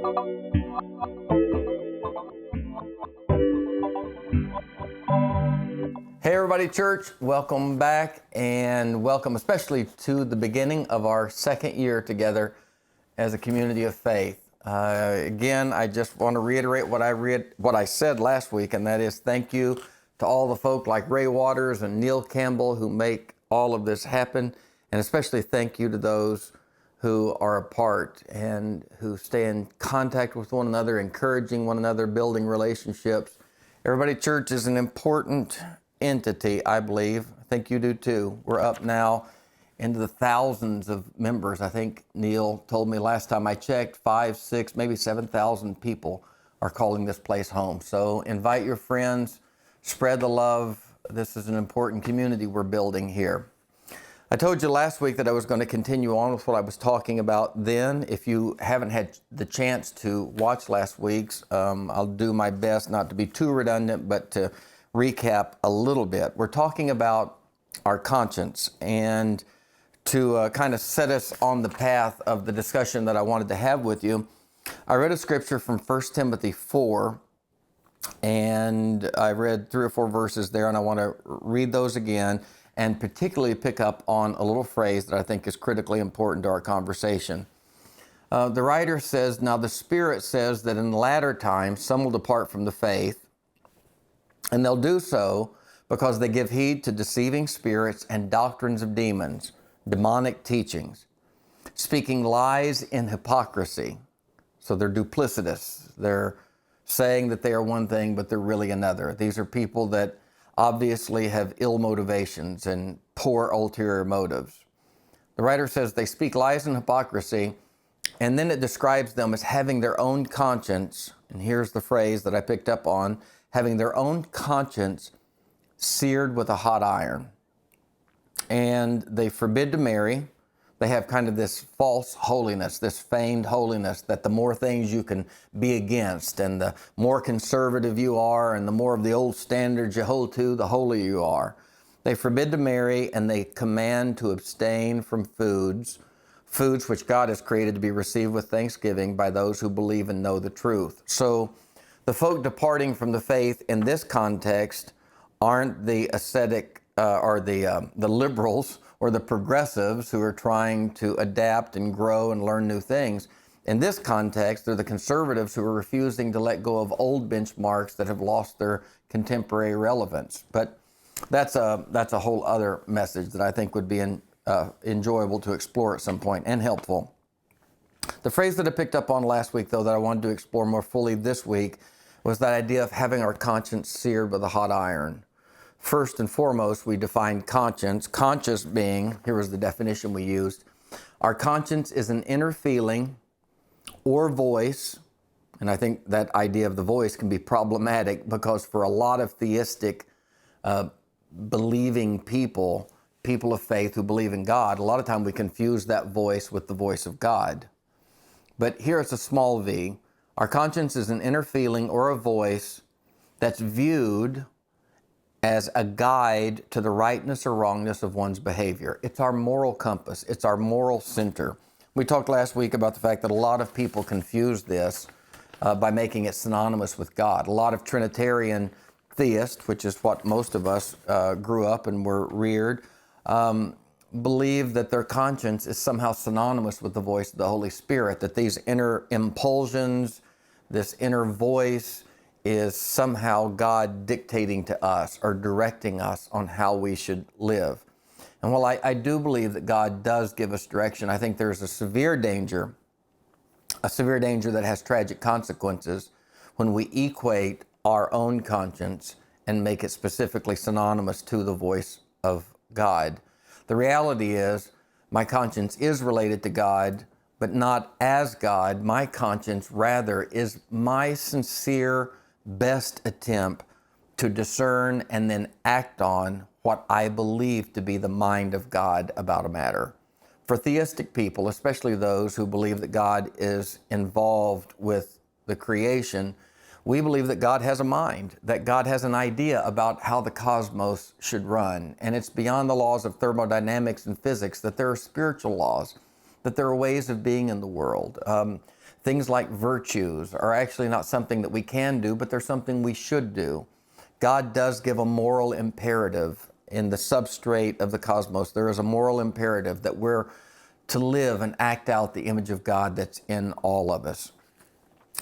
Hey everybody, church, welcome back, and welcome especially to the beginning of our second year together as a community of faith. Again, I just want to reiterate what I said last week, and that is thank you to all the folk like Ray Waters and Neil Campbell who make all of this happen, and especially thank you to those who are a part and who stay in contact with one another, encouraging one another, building relationships. Everybody, church is an important entity, I believe. I think you do too. We're up now into the thousands of members. I think Neil told me last time I checked, 5, 6, maybe 7,000 people are calling this place home. So invite your friends, spread the love. This is an important community we're building here. I told you last week that I was going to continue on with what I was talking about then. If you haven't had the chance to watch last week's, I'll do my best not to be too redundant, but to recap a little bit. We're talking about our conscience, and to kind of set us on the path of the discussion that I wanted to have with you, I read a scripture from 1 Timothy 4, and I read 3 or 4 verses there, and I want to read those again, and particularly pick up on a little phrase that I think is critically important to our conversation. The writer says, "Now the Spirit says that in the latter times some will depart from the faith, and they'll do so because they give heed to deceiving spirits and doctrines of demons, demonic teachings, speaking lies in hypocrisy." So they're duplicitous. They're saying that they are one thing, but they're really another. These are people that obviously have ill motivations and poor ulterior motives. The writer says they speak lies and hypocrisy, and then it describes them as having their own conscience. And here's the phrase that I picked up on: having their own conscience seared with a hot iron. And they forbid to marry. They have kind of this false holiness, this feigned holiness, that the more things you can be against, and the more conservative you are, and the more of the old standards you hold to, the holier you are. They forbid to marry, and they command to abstain from foods which God has created to be received with thanksgiving by those who believe and know the truth. So the folk departing from the faith in this context aren't the ascetic or the liberals or the progressives who are trying to adapt and grow and learn new things. In this context, they're the conservatives who are refusing to let go of old benchmarks that have lost their contemporary relevance. But that's a whole other message that I think would be enjoyable to explore at some point and helpful. The phrase that I picked up on last week, though, that I wanted to explore more fully this week was that idea of having our conscience seared with a hot iron. First and foremost, we define conscience. Conscious being, here was the definition we used, our conscience is an inner feeling or voice, and I think that idea of the voice can be problematic because for a lot of theistic believing people of faith who believe in God, a lot of time we confuse that voice with the voice of God. But here it's a small v. Our conscience is an inner feeling or a voice that's viewed as a guide to the rightness or wrongness of one's behavior. It's our moral compass. It's our moral center. We talked last week about the fact that a lot of people confuse this by making it synonymous with God. A lot of Trinitarian theists, which is what most of us grew up and were reared, believe that their conscience is somehow synonymous with the voice of the Holy Spirit, that these inner impulsions, this inner voice is somehow God dictating to us or directing us on how we should live. And while I do believe that God does give us direction, I think there's a severe danger that has tragic consequences when we equate our own conscience and make it specifically synonymous to the voice of God. The reality is, my conscience is related to God, but not as God. My conscience, rather, is my sincere best attempt to discern and then act on what I believe to be the mind of God about a matter. For theistic people, especially those who believe that God is involved with the creation, we believe that God has a mind, that God has an idea about how the cosmos should run. And it's beyond the laws of thermodynamics and physics, that there are spiritual laws, that there are ways of being in the world. Things like virtues are actually not something that we can do, but they're something we should do. God does give a moral imperative in the substrate of the cosmos. There is a moral imperative that we're to live and act out the image of God that's in all of us.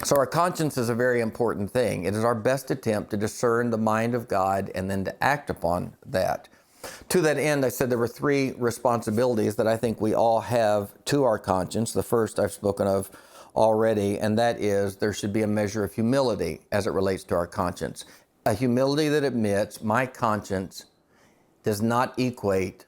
So our conscience is a very important thing. It is our best attempt to discern the mind of God and then to act upon that. To that end, I said there were 3 responsibilities that I think we all have to our conscience. The first I've spoken of already, and that is there should be a measure of humility as it relates to our conscience. A humility that admits my conscience does not equate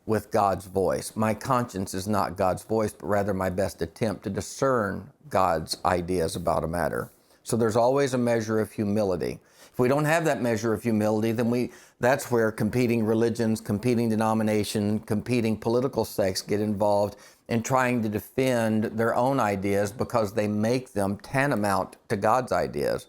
with God's voice. My conscience is not God's voice, but rather my best attempt to discern God's ideas about a matter. So there's always a measure of humility. If we don't have that measure of humility, then that's where competing religions, competing denominations, competing political sects get involved in trying to defend their own ideas because they make them tantamount to God's ideas.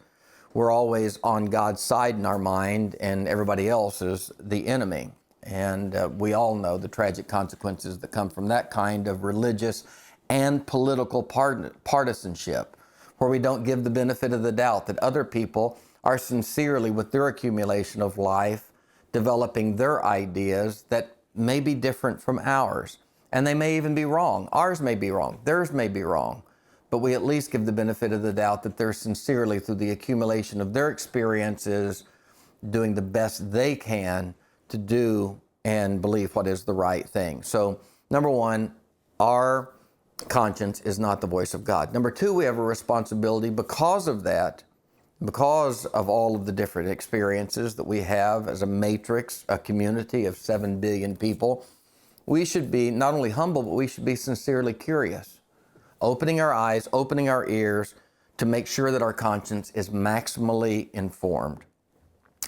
We're always on God's side in our mind, and everybody else is the enemy. And we all know the tragic consequences that come from that kind of religious and political partisanship, where we don't give the benefit of the doubt that other people are sincerely, with their accumulation of life, developing their ideas that may be different from ours. And they may even be wrong. Ours may be wrong. Theirs may be wrong. But we at least give the benefit of the doubt that they're sincerely, through the accumulation of their experiences, doing the best they can to do and believe what is the right thing. So, number 1, our conscience is not the voice of God. Number 2, we have a responsibility because of that, because of all of the different experiences that we have as a matrix, a community of 7 billion people. We should be not only humble, but we should be sincerely curious, opening our eyes, opening our ears to make sure that our conscience is maximally informed,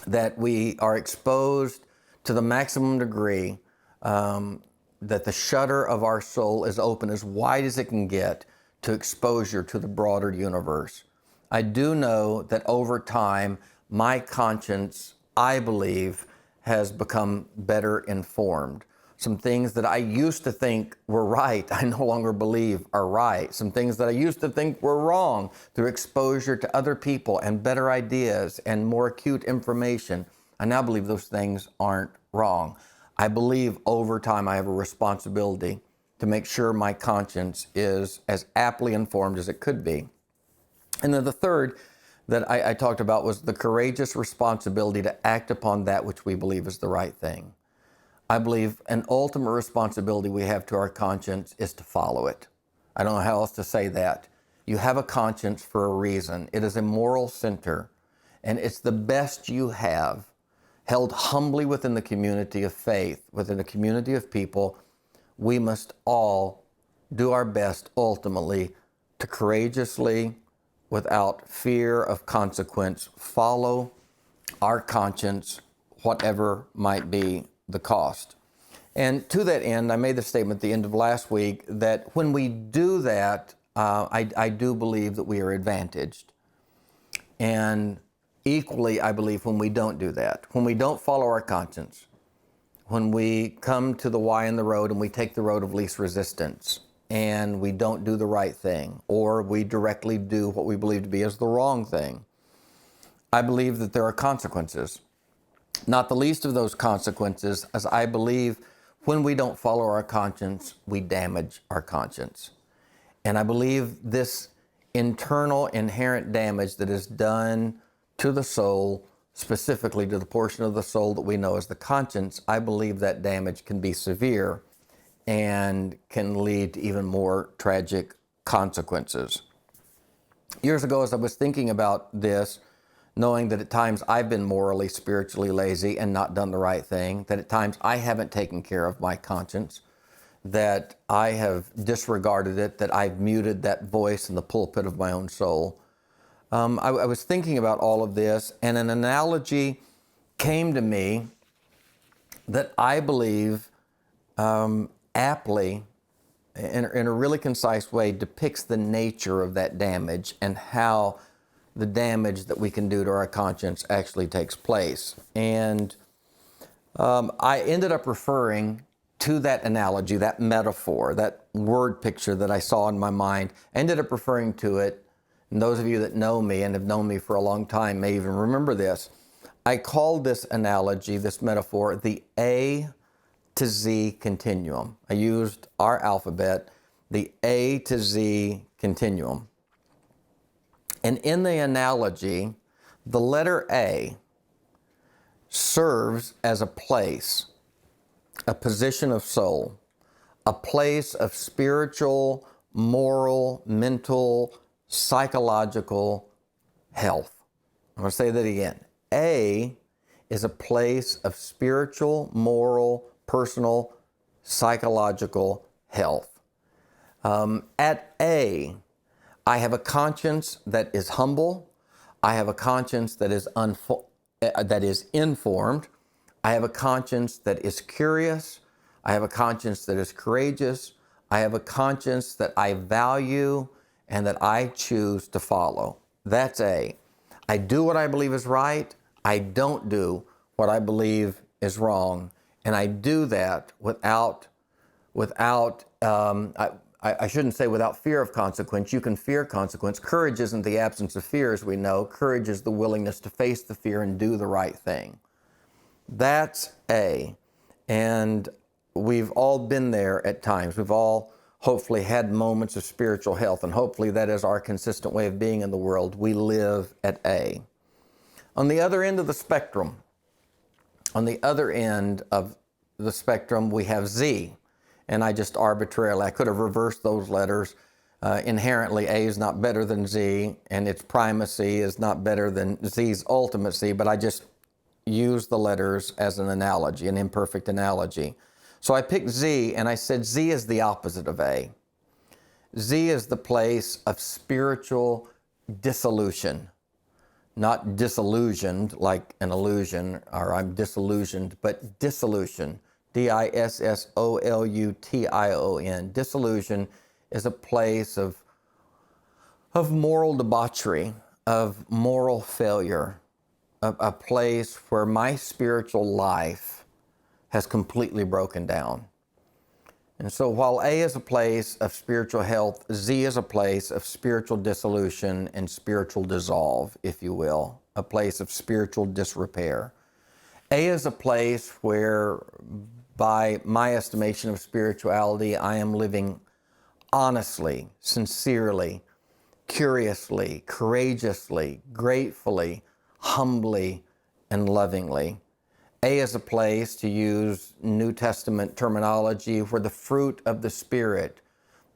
that we are exposed to the maximum degree, that the shutter of our soul is open as wide as it can get to exposure to the broader universe. I do know that over time, my conscience, I believe, has become better informed. Some things that I used to think were right, I no longer believe are right. Some things that I used to think were wrong, through exposure to other people and better ideas and more acute information, I now believe those things aren't wrong. I believe over time I have a responsibility to make sure my conscience is as aptly informed as it could be. And then the third that I talked about was the courageous responsibility to act upon that which we believe is the right thing. I believe an ultimate responsibility we have to our conscience is to follow it. I don't know how else to say that. You have a conscience for a reason. It is a moral center, and it's the best you have, held humbly within the community of faith, within a community of people. We must all do our best ultimately to courageously, without fear of consequence, follow our conscience, whatever might be the cost. And to that end, I made the statement at the end of last week that when we do that, I do believe that we are advantaged. And equally, I believe when we don't do that, when we don't follow our conscience, when we come to the Y in the road and we take the road of least resistance, and we don't do the right thing, or we directly do what we believe to be as the wrong thing, I believe that there are consequences. Not the least of those consequences, as I believe when we don't follow our conscience, we damage our conscience. And I believe this internal inherent damage that is done to the soul, specifically to the portion of the soul that we know as the conscience, I believe that damage can be severe and can lead to even more tragic consequences. Years ago, as I was thinking about this, knowing that at times I've been morally, spiritually lazy and not done the right thing, that at times I haven't taken care of my conscience, that I have disregarded it, that I've muted that voice in the pulpit of my own soul. I was thinking about all of this, and an analogy came to me that I believe aptly, in a really concise way, depicts the nature of that damage and how the damage that we can do to our conscience actually takes place. And I ended up referring to that analogy, that metaphor, that word picture that I saw in my mind. I ended up referring to it, and those of you that know me and have known me for a long time may even remember this. I called this analogy, this metaphor, the A to Z continuum. I used our alphabet, the A to Z continuum. And in the analogy, the letter A serves as a place, a position of soul, a place of spiritual, moral, mental, psychological health. I'm going to say that again. A is a place of spiritual, moral, personal, psychological health. At A, I have a conscience that is humble. I have a conscience that is informed. I have a conscience that is curious. I have a conscience that is courageous. I have a conscience that I value and that I choose to follow. That's A. I do what I believe is right. I don't do what I believe is wrong. And I do that without I shouldn't say without fear of consequence. You can fear consequence. Courage isn't the absence of fear, as we know. Courage is the willingness to face the fear and do the right thing. That's A. And we've all been there at times. We've all hopefully had moments of spiritual health, and hopefully that is our consistent way of being in the world. We live at A. On the other end of the spectrum, we have Z. And I just arbitrarily, I could have reversed those letters. Inherently, A is not better than Z, and its primacy is not better than Z's ultimacy, but I just used the letters as an analogy, an imperfect analogy. So I picked Z, and I said Z is the opposite of A. Z is the place of spiritual dissolution. Not disillusioned like an illusion, or I'm disillusioned, but dissolution. Dissolution. Dissolution is a place of moral debauchery, of moral failure, a place where my spiritual life has completely broken down. And so while A is a place of spiritual health, Z is a place of spiritual dissolution and spiritual dissolve, if you will, a place of spiritual disrepair. A is a place where, by my estimation of spirituality, I am living honestly, sincerely, curiously, courageously, gratefully, humbly, and lovingly. A is a place, to use New Testament terminology, where the fruit of the Spirit,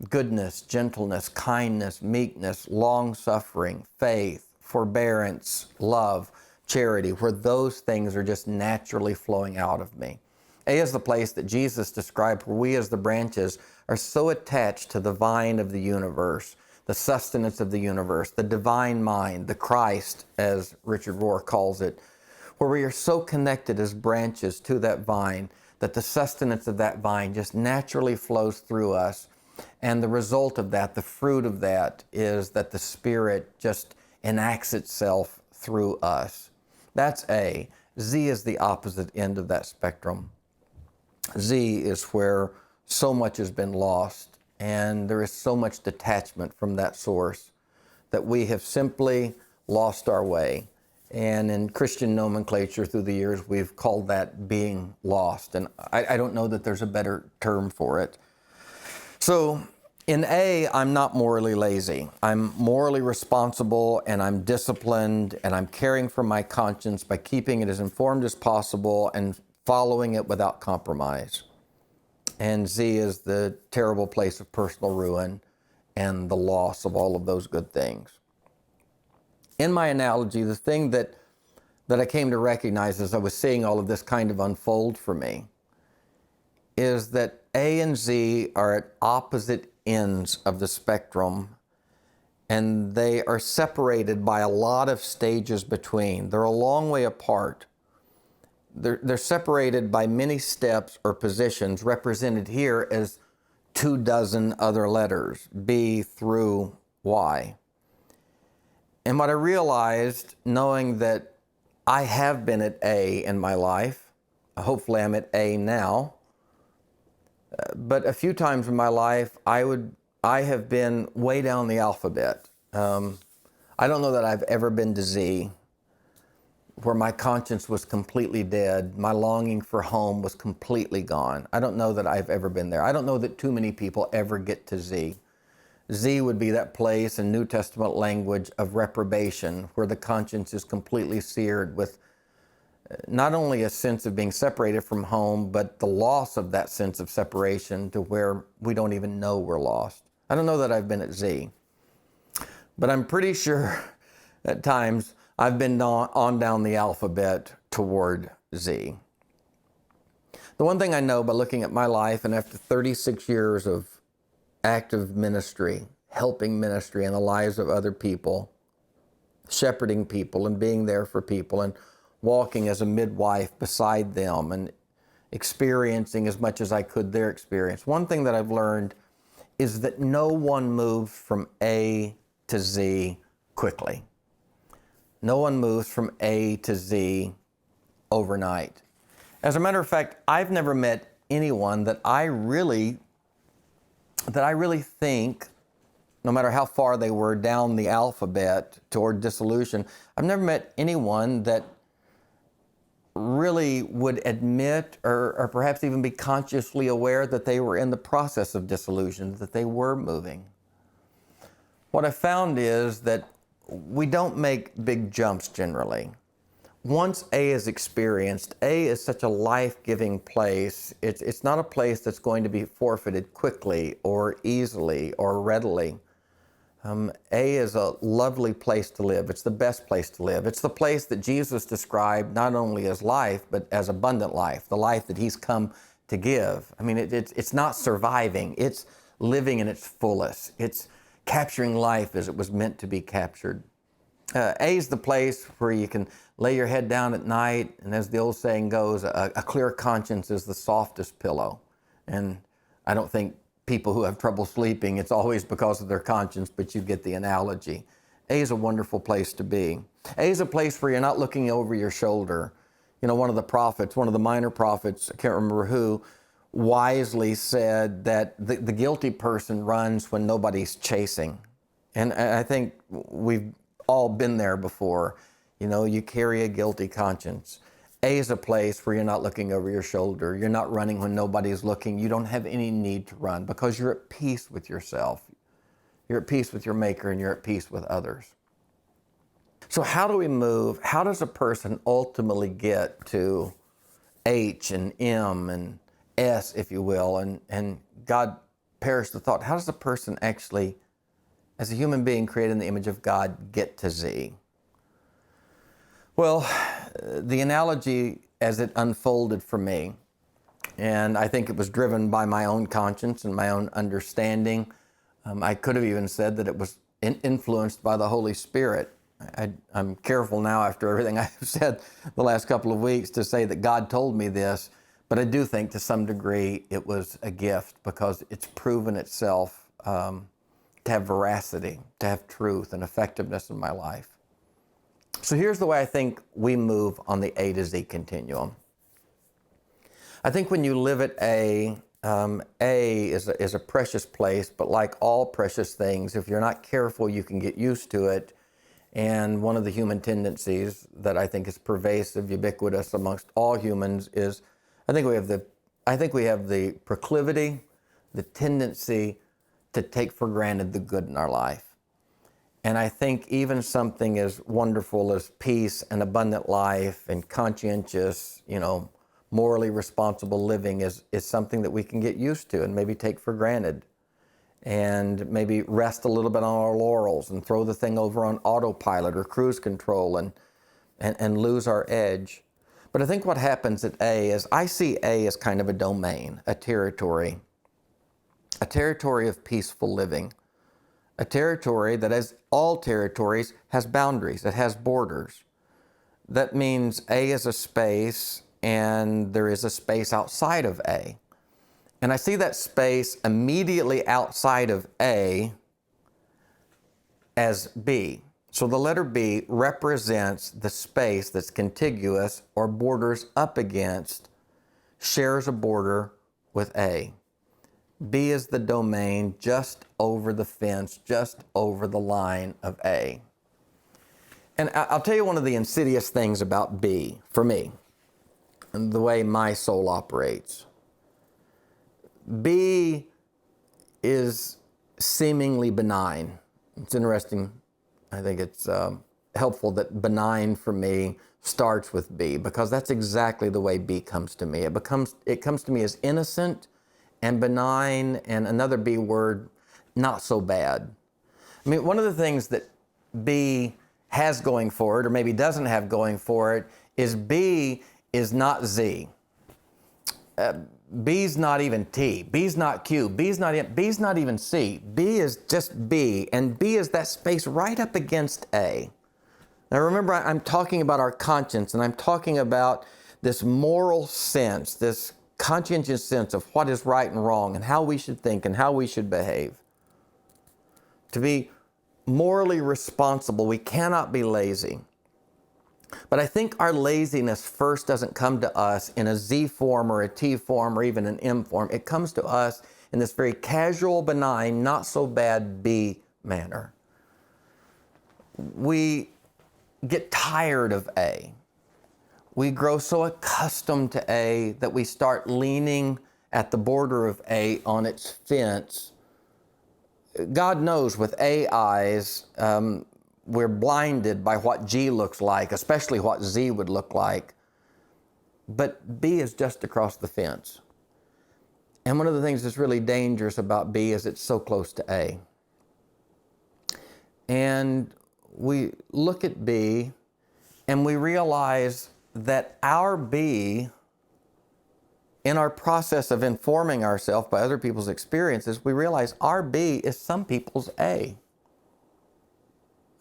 goodness, gentleness, kindness, meekness, long-suffering, faith, forbearance, love, charity, where those things are just naturally flowing out of me. A is the place that Jesus described where we as the branches are so attached to the vine of the universe, the sustenance of the universe, the divine mind, the Christ, as Richard Rohr calls it, where we are so connected as branches to that vine that the sustenance of that vine just naturally flows through us. And the result of that, the fruit of that, is that the Spirit just enacts itself through us. That's A. Z is the opposite end of that spectrum. Z is where so much has been lost, and there is so much detachment from that source that we have simply lost our way. And in Christian nomenclature through the years, we've called that being lost. And I don't know that there's a better term for it. So in A, I'm not morally lazy. I'm morally responsible, and I'm disciplined, and I'm caring for my conscience by keeping it as informed as possible and following it without compromise. And Z is the terrible place of personal ruin and the loss of all of those good things. In my analogy, the thing that I came to recognize as I was seeing all of this kind of unfold for me is that A and Z are at opposite ends of the spectrum, and they are separated by a lot of stages between. They're a long way apart. They're separated by many steps or positions, represented here as 24 other letters, B through Y. And what I realized, knowing that I have been at A in my life, hopefully I'm at A now, But a few times in my life, I have been way down the alphabet. I don't know that I've ever been to Z, where my conscience was completely dead. My longing for home was completely gone. I don't know that I've ever been there. I don't know that too many people ever get to Z. Z would be that place in New Testament language of reprobation, where the conscience is completely seared with not only a sense of being separated from home, but the loss of that sense of separation to where we don't even know we're lost. I don't know that I've been at Z, but I'm pretty sure at times I've been on down the alphabet toward Z. The one thing I know by looking at my life, and after 36 years of active ministry, helping ministry in the lives of other people, shepherding people and being there for people and walking as a midwife beside them and experiencing as much as I could their experience. One thing that I've learned is that no one moves from A to Z quickly. No one moves from A to Z overnight. As a matter of fact, I've never met anyone that I really think, no matter how far they were down the alphabet toward dissolution, I've never met anyone that really would admit or perhaps even be consciously aware that they were in the process of dissolution, that they were moving. What I found is that we don't make big jumps generally. Once A is experienced, A is such a life-giving place. It's not a place that's going to be forfeited quickly or easily or readily. A is a lovely place to live. It's the best place to live. It's the place that Jesus described not only as life, but as abundant life, the life that He's come to give. I mean, it's not surviving. It's living in its fullest. It's capturing life as it was meant to be captured. A is the place where you can lay your head down at night, and as the old saying goes, a clear conscience is the softest pillow. And I don't think people who have trouble sleeping, it's always because of their conscience, but you get the analogy. A is a wonderful place to be. A is a place where you're not looking over your shoulder. You know, one of the prophets, one of the minor prophets, I can't remember who, wisely said that the guilty person runs when nobody's chasing. And I think we've all been there before. You know, you carry a guilty conscience. A is a place where you're not looking over your shoulder. You're not running when nobody's looking. You don't have any need to run because you're at peace with yourself. You're at peace with your Maker and you're at peace with others. So how do we move? How does a person ultimately get to H and M and S, if you will? And God perished the thought, how does a person actually, as a human being created in the image of God, get to Z? Well, the analogy as it unfolded for me, and I think it was driven by my own conscience and my own understanding. I could have even said that it was influenced by the Holy Spirit. I'm careful now after everything I've said the last couple of weeks to say that God told me this, but I do think to some degree it was a gift because it's proven itself to have veracity, to have truth and effectiveness in my life. So here's the way I think we move on the A to Z continuum. I think when you live at A is a precious place, but like all precious things, if you're not careful, you can get used to it. And one of the human tendencies that I think is pervasive, ubiquitous amongst all humans is, I think we have the proclivity, the tendency to take for granted the good in our life. And I think even something as wonderful as peace and abundant life and conscientious, morally responsible living is something that we can get used to and maybe take for granted and maybe rest a little bit on our laurels and throw the thing over on autopilot or cruise control and lose our edge. But I think what happens at A is I see A as kind of a domain, a territory of peaceful living. A territory that, as all territories, has boundaries, it has borders. That means A is a space and there is a space outside of A. And I see that space immediately outside of A as B. So the letter B represents the space that's contiguous or borders up against, shares a border with A. B is the domain just over the fence, just over the line of A. And I'll tell you one of the insidious things about B, for me, and the way my soul operates. B is seemingly benign. It's interesting. I think it's helpful that benign for me starts with B, because that's exactly the way B comes to me. It comes to me as innocent and benign, and another B word, not so bad. I mean, one of the things that B has going for it, or maybe doesn't have going for it, is B is not Z. B's not even T. B's not Q. B's not even C. B is just B, and B is that space right up against A. Now remember, I'm talking about our conscience, and I'm talking about this moral sense, this conscientious sense of what is right and wrong, and how we should think and how we should behave. To be morally responsible, we cannot be lazy. But I think our laziness first doesn't come to us in a Z form or a T form or even an M form. It comes to us in this very casual, benign, not so bad B manner. We get tired of A. We grow so accustomed to A that we start leaning at the border of A on its fence. God knows with A eyes, we're blinded by what G looks like, especially what Z would look like. But B is just across the fence. And one of the things that's really dangerous about B is it's so close to A. And we look at B and we realize that our B, in our process of informing ourselves by other people's experiences, we realize our B is some people's A.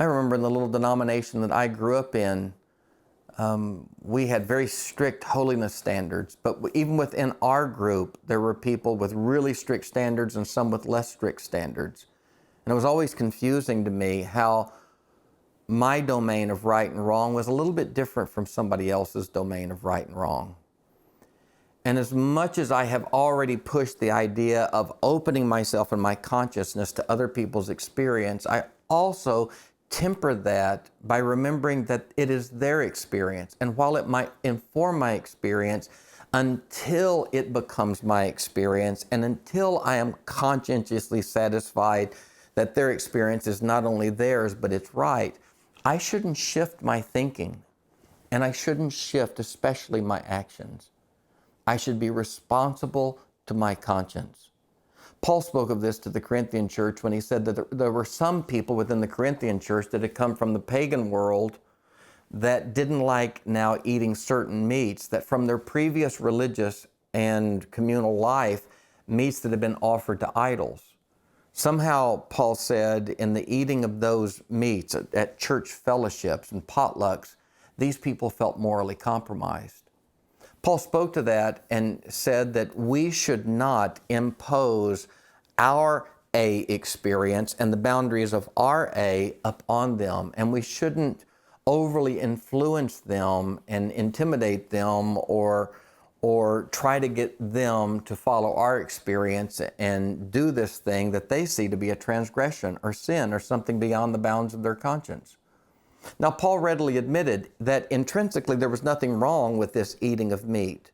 I remember in the little denomination that I grew up in, we had very strict holiness standards, but even within our group, there were people with really strict standards and some with less strict standards. And it was always confusing to me how my domain of right and wrong was a little bit different from somebody else's domain of right and wrong. And as much as I have already pushed the idea of opening myself and my consciousness to other people's experience, I also temper that by remembering that it is their experience. And while it might inform my experience, until it becomes my experience and until I am conscientiously satisfied that their experience is not only theirs, but it's right, I shouldn't shift my thinking, and I shouldn't shift especially my actions. I should be responsible to my conscience. Paul spoke of this to the Corinthian church when he said that there were some people within the Corinthian church that had come from the pagan world that didn't like now eating certain meats, that from their previous religious and communal life, meats that had been offered to idols. Somehow, Paul said, in the eating of those meats at church fellowships and potlucks, these people felt morally compromised. Paul spoke to that and said that we should not impose our A experience and the boundaries of our A upon them, and we shouldn't overly influence them and intimidate them or try to get them to follow our experience and do this thing that they see to be a transgression or sin or something beyond the bounds of their conscience. Now, Paul readily admitted that intrinsically there was nothing wrong with this eating of meat.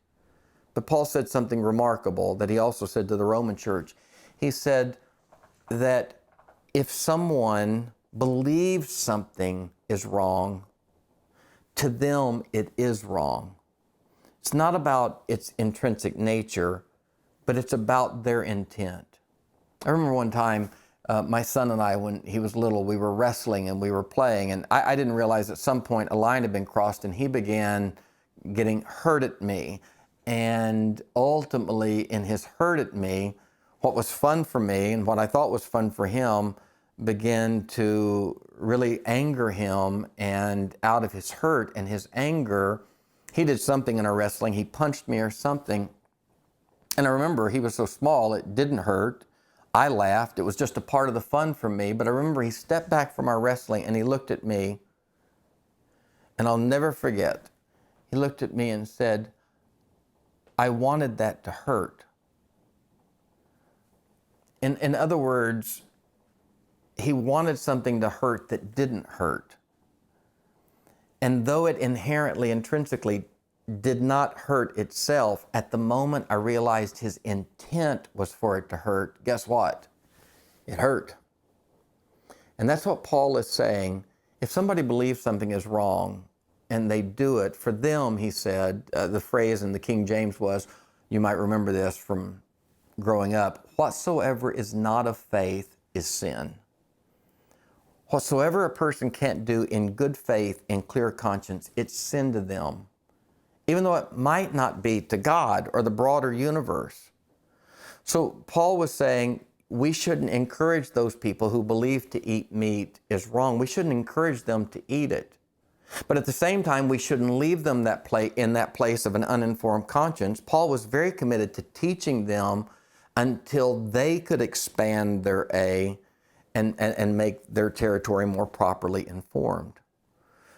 But Paul said something remarkable that he also said to the Roman church. He said that if someone believes something is wrong, to them it is wrong. It's not about its intrinsic nature, but it's about their intent. I remember one time, my son and I, when he was little, we were wrestling and we were playing, and I didn't realize at some point a line had been crossed, and he began getting hurt at me. And ultimately, in his hurt at me, what was fun for me and what I thought was fun for him began to really anger him, and out of his hurt and his anger, he did something in our wrestling. He punched me or something. And I remember he was so small, it didn't hurt. I laughed. It was just a part of the fun for me. But I remember he stepped back from our wrestling and he looked at me. And I'll never forget. He looked at me and said, I wanted that to hurt. In other words, he wanted something to hurt that didn't hurt. And though it inherently, intrinsically did not hurt itself, at the moment I realized his intent was for it to hurt, guess what? It hurt. And that's what Paul is saying. If somebody believes something is wrong and they do it, for them, he said, the phrase in the King James was, you might remember this from growing up, whatsoever is not of faith is sin. Whatsoever a person can't do in good faith and clear conscience, it's sin to them, even though it might not be to God or the broader universe. So Paul was saying we shouldn't encourage those people who believe to eat meat is wrong. We shouldn't encourage them to eat it. But at the same time, we shouldn't leave them in that place of an uninformed conscience. Paul was very committed to teaching them until they could expand their A and make their territory more properly informed.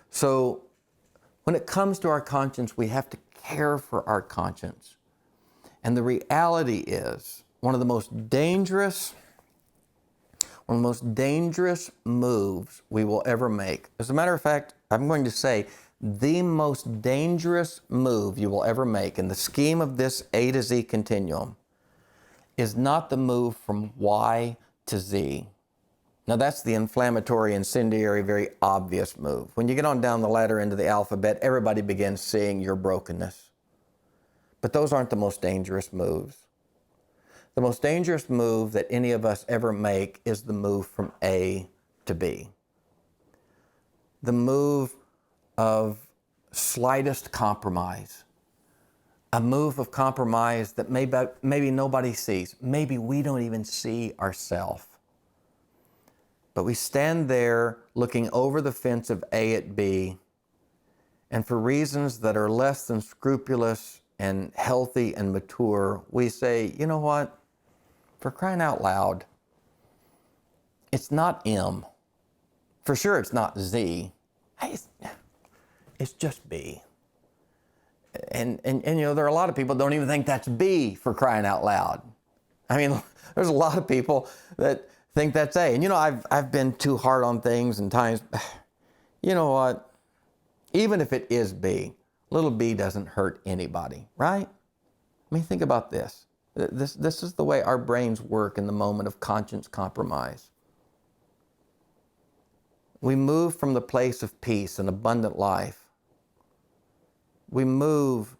So when it comes to our conscience, we have to care for our conscience. And the reality is, one of the most dangerous moves we will ever make. As a matter of fact, I'm going to say the most dangerous move you will ever make in the scheme of this A to Z continuum is not the move from Y to Z. Now that's the inflammatory, incendiary, very obvious move. When you get on down the ladder into the alphabet, everybody begins seeing your brokenness. But those aren't the most dangerous moves. The most dangerous move that any of us ever make is the move from A to B. The move of slightest compromise. A move of compromise that maybe nobody sees. Maybe we don't even see ourselves. But we stand there looking over the fence of A at B, and for reasons that are less than scrupulous and healthy and mature, we say, you know what? For crying out loud, it's not M. For sure it's not Z. It's just B. And you know, there are a lot of people that don't even think that's B, for crying out loud. I mean, there's a lot of people that think that's A. And you know, I've been too hard on things and times. You know what? Even if it is B, little b doesn't hurt anybody, right? I mean, think about this. This is the way our brains work in the moment of conscience compromise. We move from the place of peace and abundant life. We move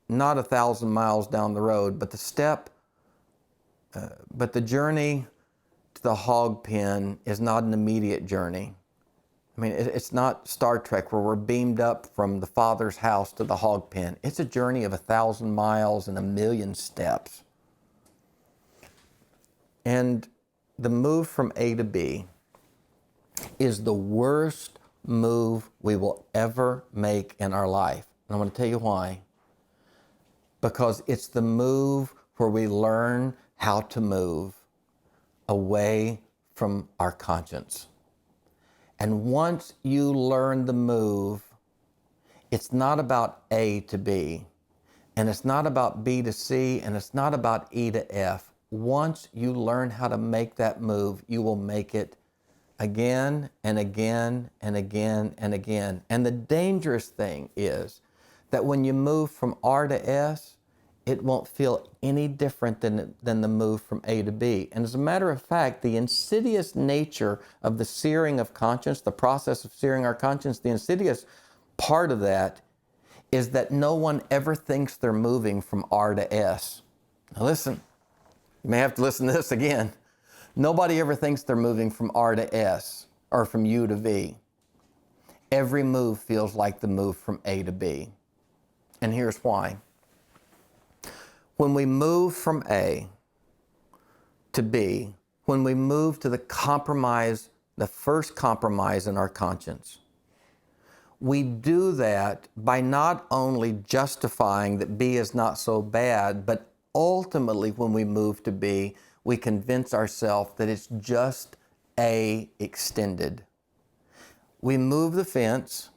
not 1,000 miles down the road, but the journey to the hog pen is not an immediate journey. I mean, it's not Star Trek where we're beamed up from the Father's house to the hog pen. It's a journey of 1,000 miles and 1,000,000 steps. And the move from A to B is the worst move we will ever make in our life. And I'm going to tell you why. Because it's the move where we learn how to move away from our conscience. And once you learn the move, it's not about A to B, and it's not about B to C, and it's not about E to F. Once you learn how to make that move, you will make it again and again and again and again. And the dangerous thing is that when you move from R to S, it won't feel any different than the move from A to B. And as a matter of fact, the insidious nature of the searing of conscience, the process of searing our conscience, the insidious part of that is that no one ever thinks they're moving from R to S. Now listen, you may have to listen to this again. Nobody ever thinks they're moving from R to S or from U to V. Every move feels like the move from A to B. And here's why. When we move from A to B, when we move to the compromise, the first compromise in our conscience, we do that by not only justifying that B is not so bad, but ultimately when we move to B, we convince ourselves that it's just A extended. We move the fence,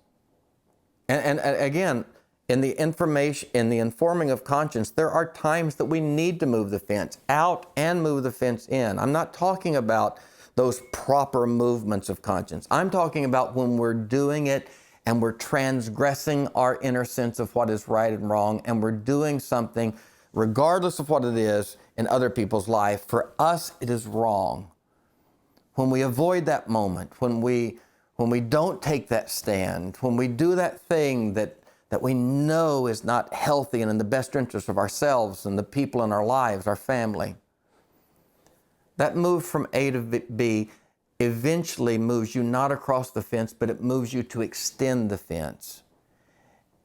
and again, In the information, in the informing of conscience, there are times that we need to move the fence out and move the fence in. I'm not talking about those proper movements of conscience. I'm talking about when we're doing it and we're transgressing our inner sense of what is right and wrong, and we're doing something, regardless of what it is in other people's life. For us, it is wrong. When we avoid that moment, when we don't take that stand, when we do that thing that we know is not healthy and in the best interest of ourselves and the people in our lives, our family, that move from A to B eventually moves you not across the fence, but it moves you to extend the fence.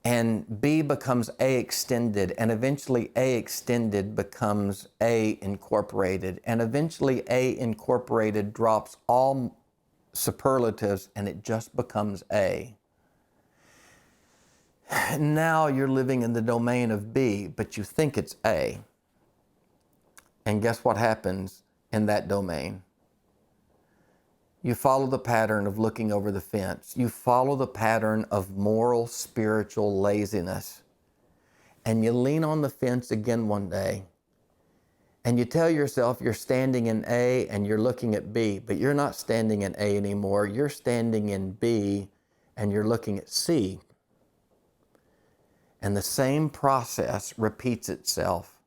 And B becomes A extended, and eventually A extended becomes A incorporated, and eventually A incorporated drops all superlatives and it just becomes A. Now you're living in the domain of B, but you think it's A. And guess what happens in that domain? You follow the pattern of looking over the fence. You follow the pattern of moral, spiritual laziness. And you lean on the fence again one day. And you tell yourself you're standing in A and you're looking at B, but you're not standing in A anymore. You're standing in B and you're looking at C. And the same process repeats itself.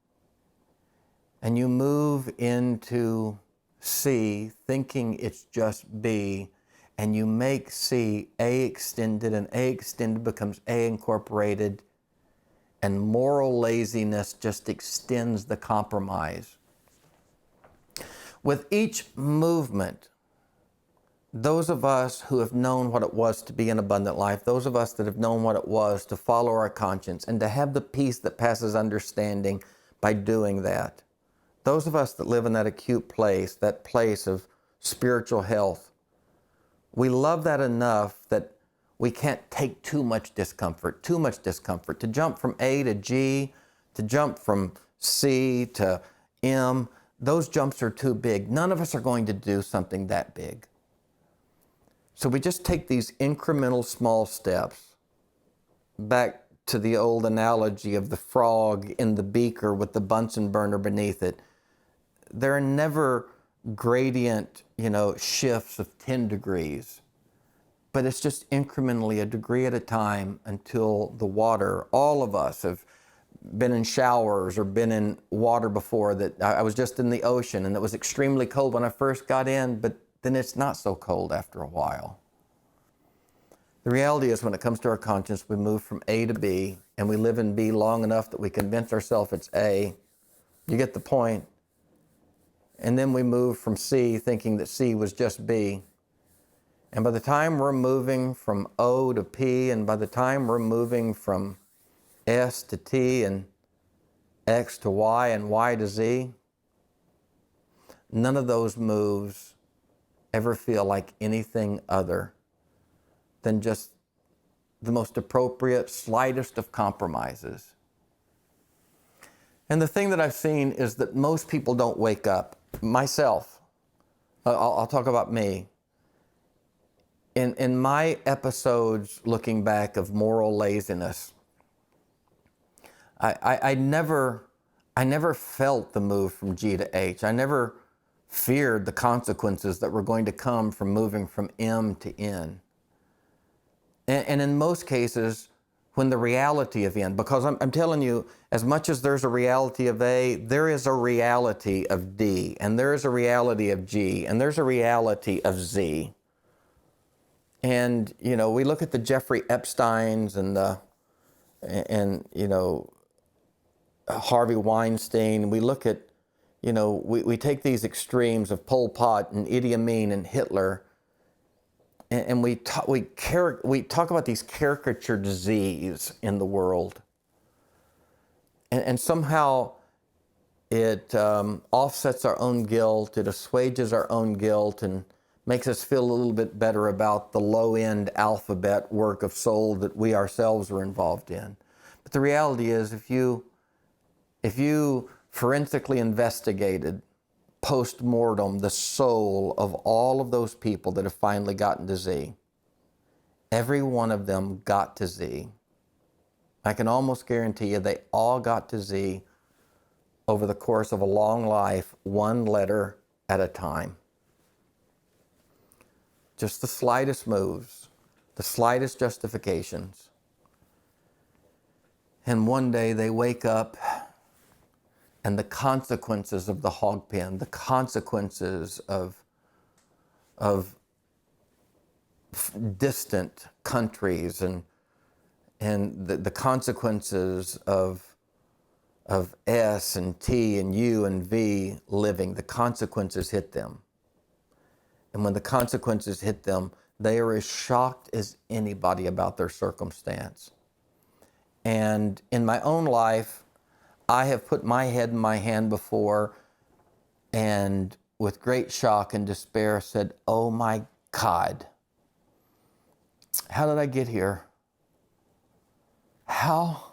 And you move into C thinking it's just B, and you make C A extended, and A extended becomes A incorporated, and moral laziness just extends the compromise. With each movement, those of us who have known what it was to be an abundant life, those of us that have known what it was to follow our conscience and to have the peace that passes understanding by doing that, those of us that live in that acute place, that place of spiritual health, we love that enough that we can't take too much discomfort. To jump from A to G, to jump from C to M, those jumps are too big. None of us are going to do something that big. So we just take these incremental small steps. Back to the old analogy of the frog in the beaker with the Bunsen burner beneath it. There are never gradient, shifts of 10 degrees, but it's just incrementally a degree at a time until the water, all of us have been in showers or been in water before. That I was just in the ocean and it was extremely cold when I first got in, but then it's not so cold after a while. The reality is when it comes to our conscience, we move from A to B and we live in B long enough that we convince ourselves it's A. You get the point. And then we move from C thinking that C was just B. And by the time we're moving from O to P, and by the time we're moving from S to T and X to Y and Y to Z, none of those moves ever feel like anything other than just the most appropriate, slightest of compromises. And the thing that I've seen is that most people don't wake up. Myself, I'll talk about me. In my episodes looking back of moral laziness, I never felt the move from G to H. I never feared the consequences that were going to come from moving from M to N. And in most cases, when the reality of N, because I'm telling you, as much as there's a reality of A, there is a reality of D, and there is a reality of G, and there's a reality of Z. And, we look at the Jeffrey Epsteins and Harvey Weinstein. We look at, we take these extremes of Pol Pot and Idi Amin and Hitler, and we talk about these caricatured Z's in the world. And somehow it offsets our own guilt, it assuages our own guilt, and makes us feel a little bit better about the low-end alphabet work of soul that we ourselves were involved in. But the reality is, if you forensically investigated post-mortem the soul of all of those people that have finally gotten to Z, every one of them got to Z I can almost guarantee you they all got to Z over the course of a long life, one letter at a time. Just the slightest moves, the slightest justifications. And one day they wake up and the consequences of the hog pen, the consequences of distant countries and the consequences of S and T and U and V living, the consequences hit them. And when the consequences hit them, they are as shocked as anybody about their circumstance. And in my own life, I have put my head in my hand before and with great shock and despair said, oh my God, how did I get here? How?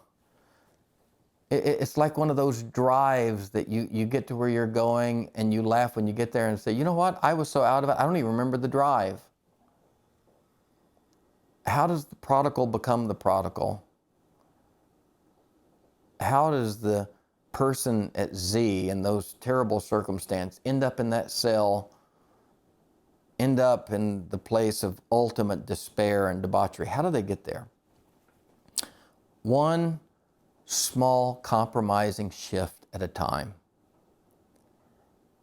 It's like one of those drives that you get to where you're going and you laugh when you get there and say, you know what? I was so out of it, I don't even remember the drive. How does the prodigal become the prodigal? How does the person at Z in those terrible circumstances end up in that cell, end up in the place of ultimate despair and debauchery? How do they get there? One small compromising shift at a time.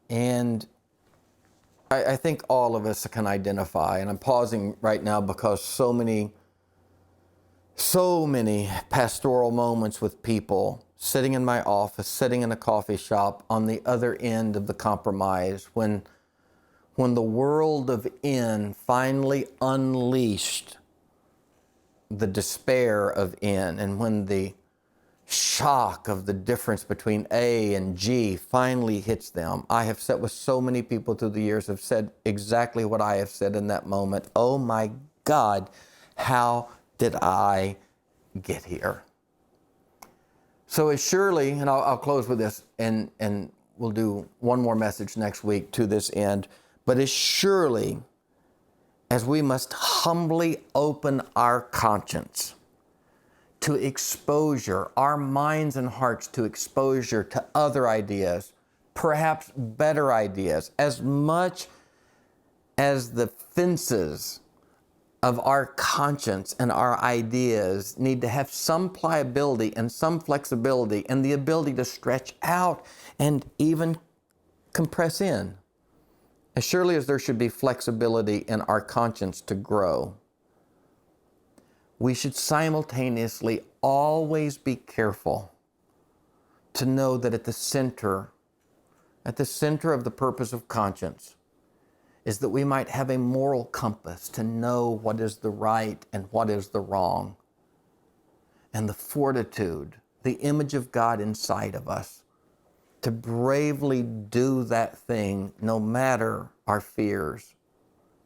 And I think all of us can identify, and I'm pausing right now because so many pastoral moments with people sitting in my office, sitting in a coffee shop on the other end of the compromise, when the world of N finally unleashed the despair of N, and when the shock of the difference between A and G finally hits them. I have sat with so many people through the years have said exactly what I have said in that moment. Oh my God, how did I get here? So as surely, and I'll close with this, and we'll do one more message next week to this end, but as surely as we must humbly open our conscience to exposure, our minds and hearts to exposure to other ideas, perhaps better ideas, as much as the fences of our conscience and our ideas need to have some pliability and some flexibility and the ability to stretch out and even compress in. As surely as there should be flexibility in our conscience to grow, we should simultaneously always be careful to know that at the center of the purpose of conscience is that we might have a moral compass to know what is the right and what is the wrong, and the fortitude, the image of God inside of us, to bravely do that thing no matter our fears,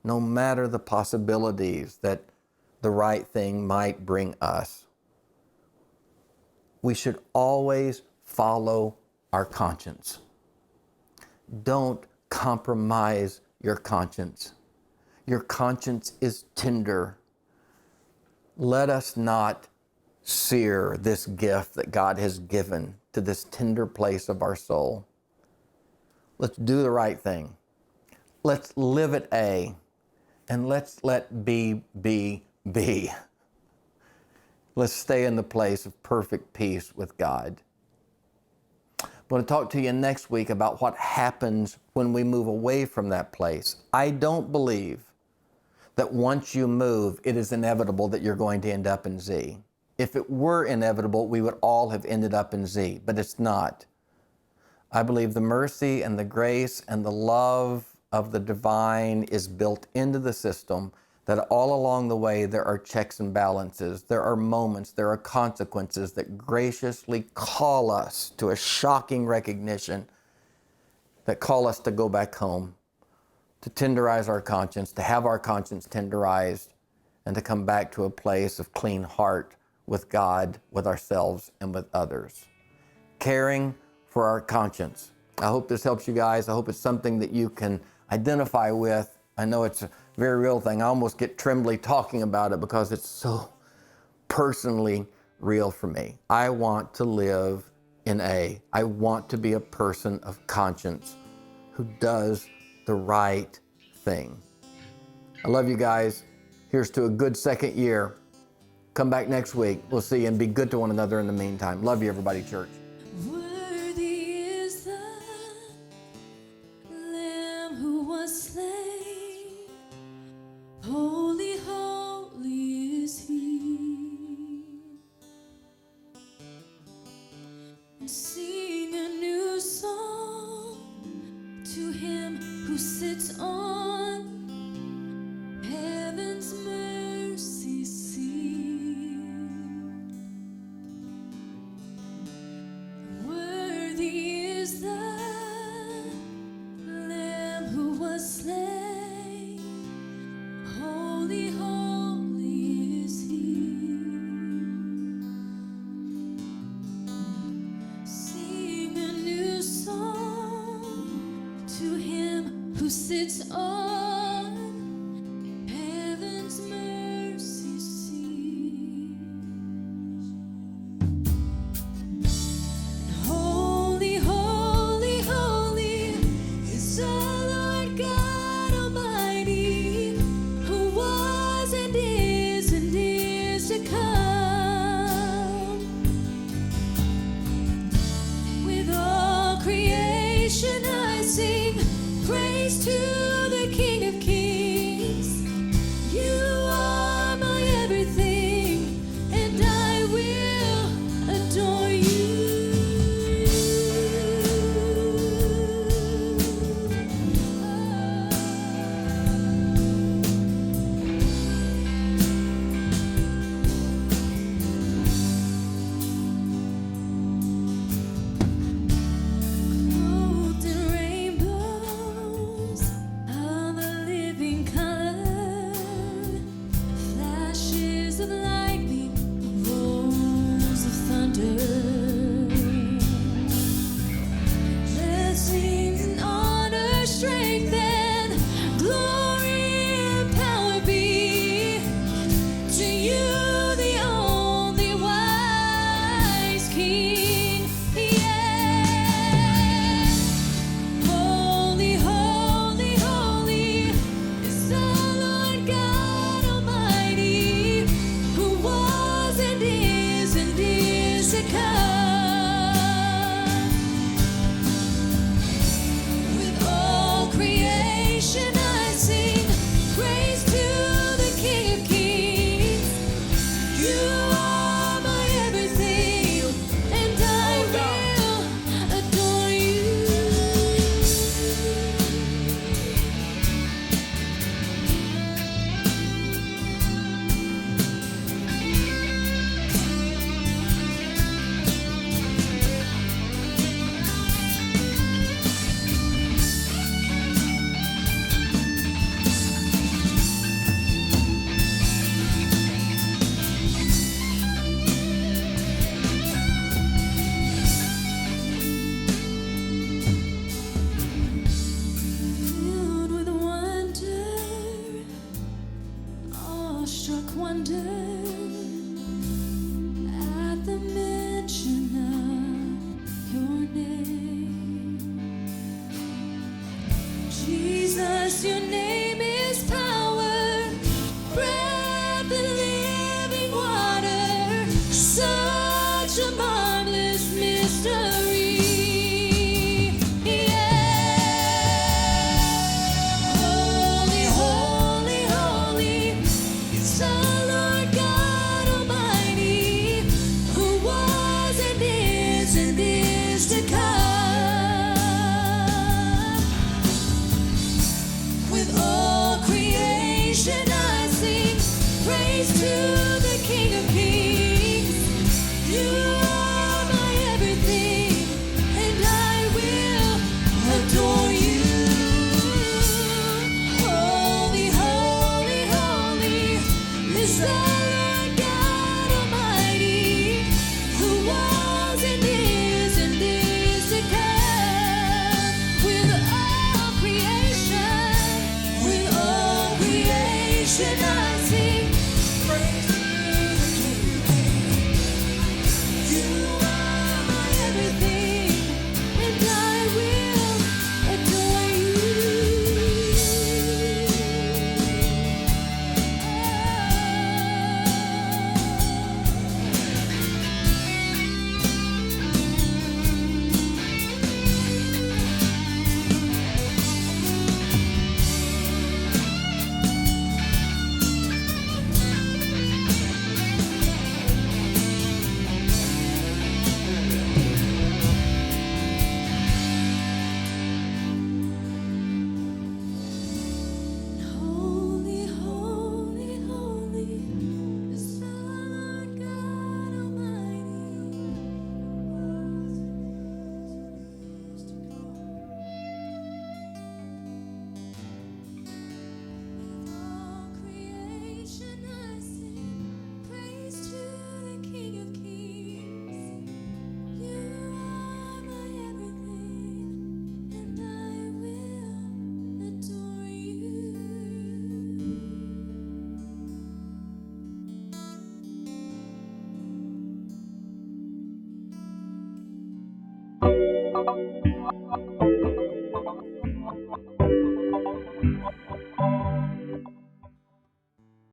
no matter the possibilities that the right thing might bring us. We should always follow our conscience. Don't compromise your conscience. Your conscience is tender. Let us not sear this gift that God has given to this tender place of our soul. Let's do the right thing. Let's live at A, and let's let B be B. Let's stay in the place of perfect peace with God. I'm going to talk to you next week about what happens when we move away from that place. I don't believe that once you move, it is inevitable that you're going to end up in Z. If it were inevitable, we would all have ended up in Z, but it's not. I believe the mercy and the grace and the love of the divine is built into the system, that all along the way there are checks and balances, there are moments, there are consequences that graciously call us to a shocking recognition, that call us to go back home, to tenderize our conscience, to have our conscience tenderized, and to come back to a place of clean heart with God, with ourselves, and with others. Caring for our conscience. I hope this helps you guys. I hope it's something that you can identify with. I know it's a very real thing. I almost get trembly talking about it because it's so personally real for me. I want to live in I want to be a person of conscience who does the right thing. I love you guys. Here's to a good second year. Come back next week. We'll see you, and be good to one another in the meantime. Love you, everybody, church. Worthy is the Lamb who was slain. Holy, holy is He. And sing a new song to Him who sits on heaven's mercy seat. Worthy is the Lamb who was slain. Holy, holy is He. Sing a new song to Him who sits on heaven's mercy seat. Holy, holy, holy is the Lord God Almighty, who was and is to come. With all creation I sing praise to the King of Kings. You are my everything, and I will adore you. Clothed in rainbows of a living color, flashes of lightning, rolls of thunder. Blessings and honor, strength and glory and power be to you, the only wise King. Yeah. Holy, holy, holy is the Lord God Almighty, who was and is to come. With all creation I sing praise to the King of Kings. You are my everything, and I will adore you. Filled with wonder, awestruck wonder, at the mention of your name. Jesus, your name is power, breath and living water, such a marvelous mystery. Holy, holy, holy is the Lord God Almighty, who was and is to come. With all creation I sing praise to the King of Kings. You are my everything, and I will adore you. Holy, holy, holy is the Lord God Almighty, who was and is to come. With all creation I sing praise to the King of Kings.